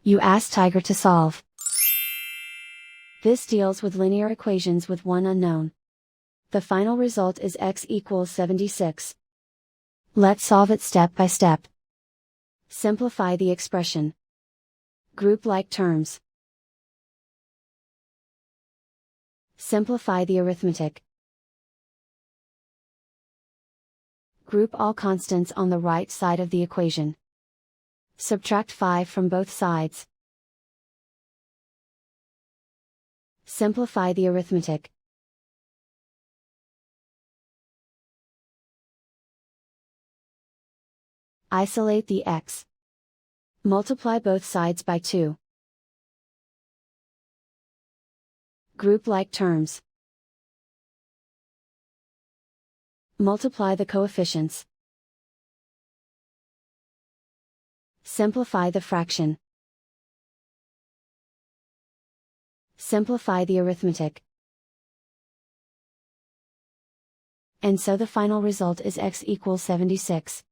You ask Tiger to solve. This deals with linear equations with one unknown. The final result is x equals 76. Let's solve it step by step. Simplify the expression. Group like terms. Simplify the arithmetic. Group all constants on the right side of the equation. Subtract 5 from both sides. Simplify the arithmetic. Isolate the x. Multiply both sides by 2. Group like terms. Multiply the coefficients. Simplify the fraction. Simplify the arithmetic. And so the final result is x equals 76.